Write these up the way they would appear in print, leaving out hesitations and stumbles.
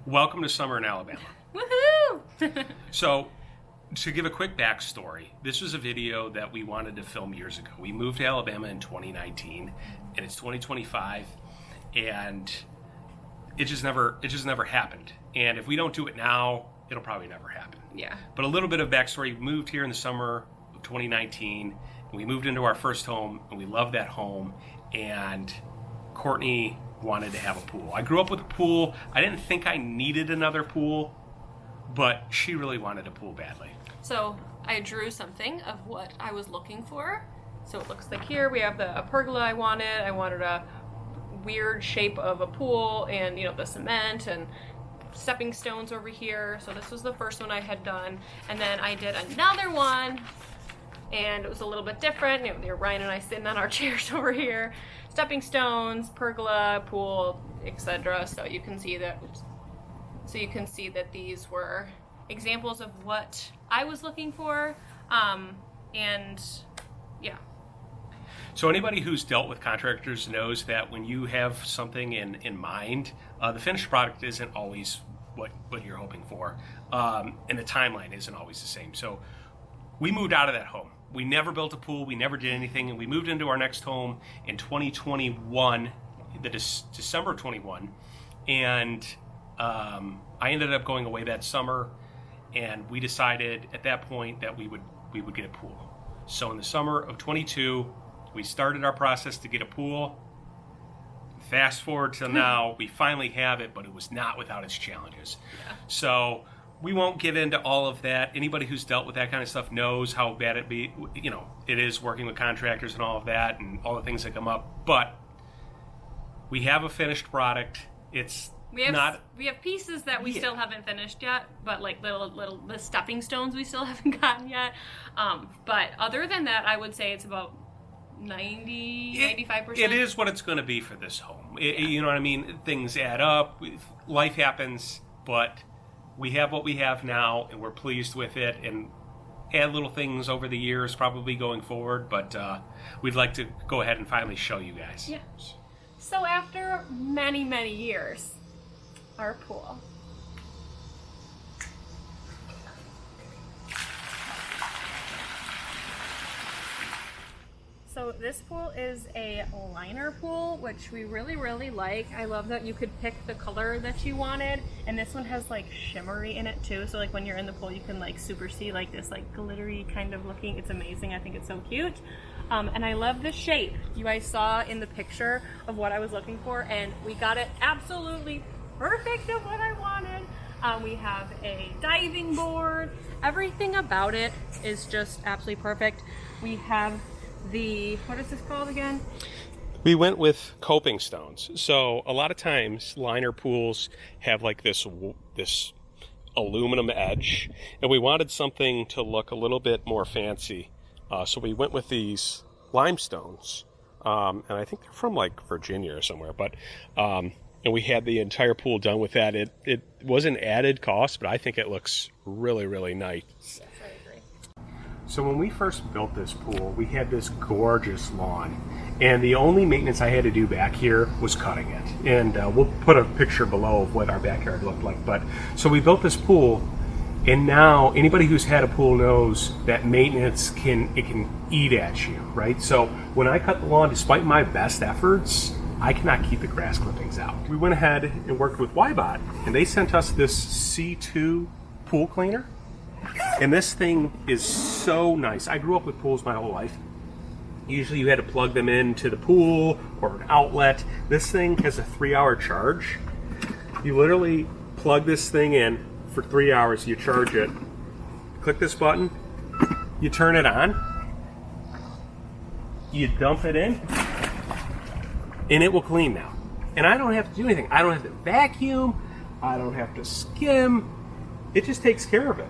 Welcome to summer in Alabama. Woohoo! So, to give a quick backstory, this was a video that we wanted to film years ago. We moved to Alabama in 2019, and it's 2025, and it just never happened. And if we don't do it now, it'll probably never happen. Yeah. But a little bit of backstory: we moved here in the summer of 2019, and we moved into our first home, and we loved that home. And Courtney wanted to have a pool. I grew up with a pool. I didn't think I needed another pool, but she really wanted a pool badly. So I drew something of what I was looking for. So it looks like here we have a pergola I wanted. I wanted a weird shape of a pool and, the cement and stepping stones over here. So this was the first one I had done. And then I did another one and it was a little bit different. Ryan and I sitting on our chairs over here. Stepping stones, pergola, pool, etc. So you can see that these were examples of what I was looking for. And yeah. So anybody who's dealt with contractors knows that when you have something in mind, the finished product isn't always what you're hoping for. And the timeline isn't always the same. So we moved out of that home. We never built a pool. We never did anything. And we moved into our next home in 2021, December 21. And I ended up going away that summer. And we decided at that point that we would get a pool. So in the summer of 22, we started our process to get a pool. Fast forward to now, we finally have it, but it was not without its challenges. Yeah. So we won't get into all of that. Anybody who's dealt with that kind of stuff knows how bad it is working with contractors and all of that and all the things that come up. But we have a finished product. We have pieces that we still haven't finished yet, but like little the stepping stones we still haven't gotten yet. But other than that, I would say it's about 95%. It is what it's going to be for this home. You know what I mean? Things add up. Life happens, but we have what we have now, and we're pleased with it, and add little things over the years, probably going forward, but we'd like to go ahead and finally show you guys. Yeah. So after many, many years, our pool. So this pool is a liner pool, which we really, really like. I love that you could pick the color that you wanted. And this one has like shimmery in it too. So like when you're in the pool, you can like super see like this like glittery kind of looking. It's amazing. I think it's so cute. And I love the shape. You guys saw in the picture of what I was looking for, and we got it absolutely perfect of what I wanted. We have a diving board. Everything about it is just absolutely perfect. We have what is this called again? We went with coping stones. So a lot of times liner pools have like this aluminum edge, and we wanted something to look a little bit more fancy. So we went with these limestones, and I think they're from like Virginia or somewhere. But and we had the entire pool done with that. It was an added cost, but I think it looks really, really nice. Yes, I agree. So when we first built this pool, we had this gorgeous lawn, and the only maintenance I had to do back here was cutting it. And we'll put a picture below of what our backyard looked like. But so we built this pool, and now anybody who's had a pool knows that maintenance can eat at you, right? So when I cut the lawn, despite my best efforts, I cannot keep the grass clippings out. We went ahead and worked with WYBOT, and they sent us this C2 pool cleaner. And this thing is so nice. I grew up with pools my whole life. Usually you had to plug them into the pool or an outlet. This thing has a 3-hour charge. You literally plug this thing in for 3 hours, you charge it, click this button, you turn it on, you dump it in, and it will clean now. And I don't have to do anything. I don't have to vacuum, I don't have to skim. It just takes care of it.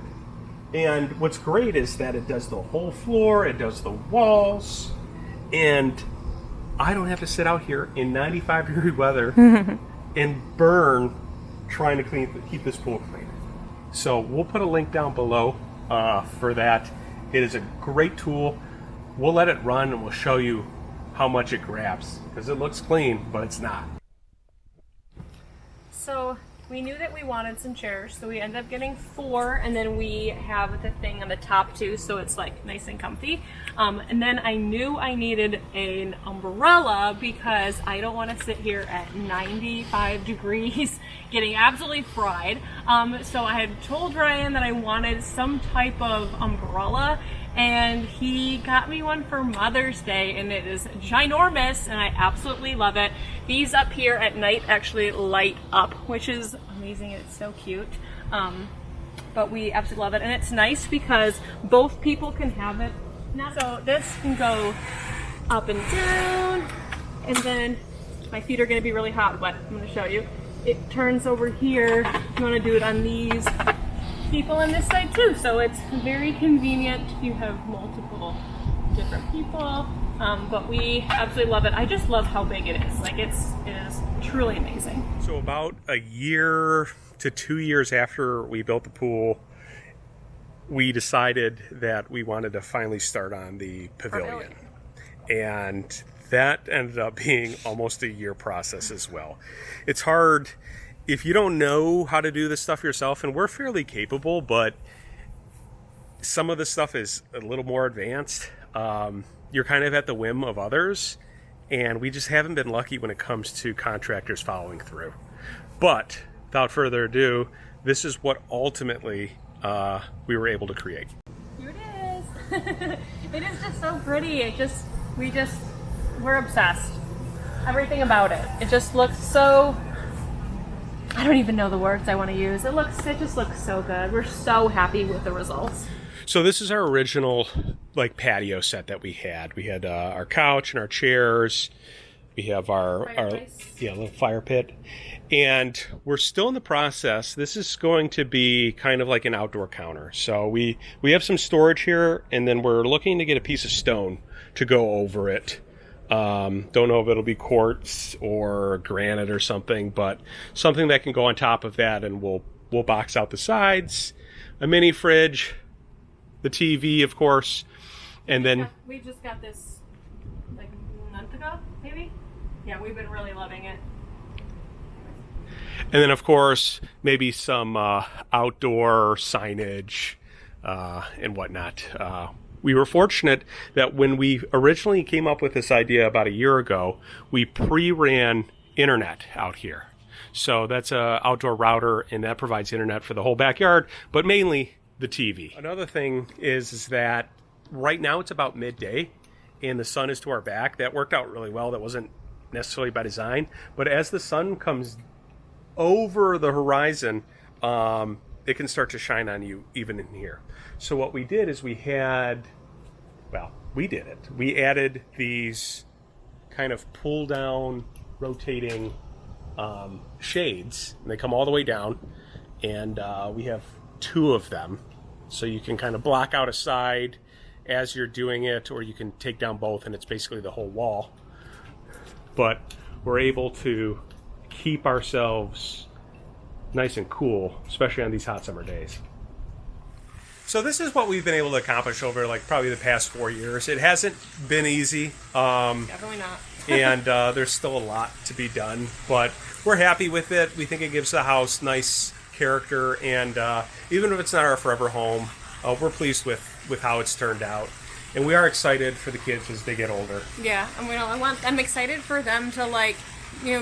And what's great is that it does the whole floor, it does the walls, and I don't have to sit out here in 95-degree weather and burn trying to keep this pool clean. So we'll put a link down below for that. It is a great tool. We'll let it run and we'll show you how much it grabs, because it looks clean, but it's not. So we knew that we wanted some chairs, so we ended up getting 4, and then we have the thing on the top too, so it's like nice and comfy. And then I knew I needed an umbrella because I don't want to sit here at 95 degrees getting absolutely fried. So I had told Ryan that I wanted some type of umbrella, and he got me one for Mother's Day, and it is ginormous, and I absolutely love it. These up here at night actually light up, which is amazing. It's so cute. But we absolutely love it, and it's nice because both people can have it. So this can go up and down, and then my feet are going to be really hot, but I'm going to show you. It turns over here. You want to do it on these people on this side too, so it's very convenient. You have multiple different people, but we absolutely love it. I just love how big it is. Like it is truly amazing. So about a year to 2 years after we built the pool, we decided that we wanted to finally start on the pavilion. And that ended up being almost a year process as well. It's hard if you don't know how to do this stuff yourself, and we're fairly capable, but some of the stuff is a little more advanced. You're kind of at the whim of others, and we just haven't been lucky when it comes to contractors following through. But without further ado, this is what ultimately we were able to create. Here it is. It is just so pretty. We're obsessed. Everything about it. It just looks so, I don't even know the words I want to use. It just looks so good. We're so happy with the results. So this is our original like patio set that we had. We had our couch and our chairs. We have our little fire pit. And we're still in the process. This is going to be kind of like an outdoor counter. So we have some storage here, and then we're looking to get a piece of stone to go over it. Don't know if it'll be quartz or granite or something, but something that can go on top of that, and we'll box out the sides, a mini fridge, the TV, of course, and then we just got this like a month ago, maybe. Yeah, we've been really loving it. And then, of course, maybe some outdoor signage and whatnot. We were fortunate that when we originally came up with this idea about a year ago, we pre-ran internet out here. So that's an outdoor router, and that provides internet for the whole backyard, but mainly the TV. Another thing is that right now it's about midday, and the sun is to our back. That worked out really well. That wasn't necessarily by design, but as the sun comes over the horizon, it can start to shine on you even in here. So what we did is we added these kind of pull down, rotating shades, and they come all the way down, and we have 2 of them, so you can kind of block out a side as you're doing it, or you can take down both, and it's basically the whole wall. But we're able to keep ourselves nice and cool, especially on these hot summer days. So this is what we've been able to accomplish over like probably the past 4 years. It hasn't been easy. Definitely not. And there's still a lot to be done, but we're happy with it. We think it gives the house nice character, and even if it's not our forever home, we're pleased with how it's turned out. And we are excited for the kids as they get older. Yeah, and I'm excited for them to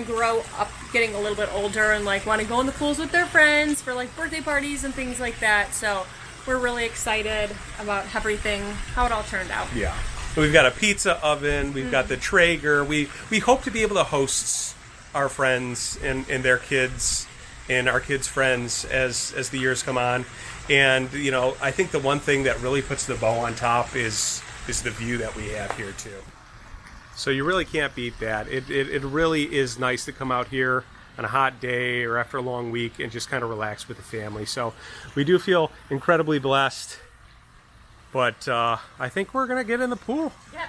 grow up, getting a little bit older, and want to go in the pools with their friends for birthday parties and things like that. So we're really excited about everything, how it all turned out. Yeah. We've got a pizza oven, we've got the Traeger. We hope to be able to host our friends and their kids and our kids' friends as the years come on. And, I think the one thing that really puts the bow on top is the view that we have here too. So you really can't beat that. It really is nice to come out here on a hot day or after a long week and just kind of relax with the family. So we do feel incredibly blessed, but I think we're going to get in the pool. Yeah,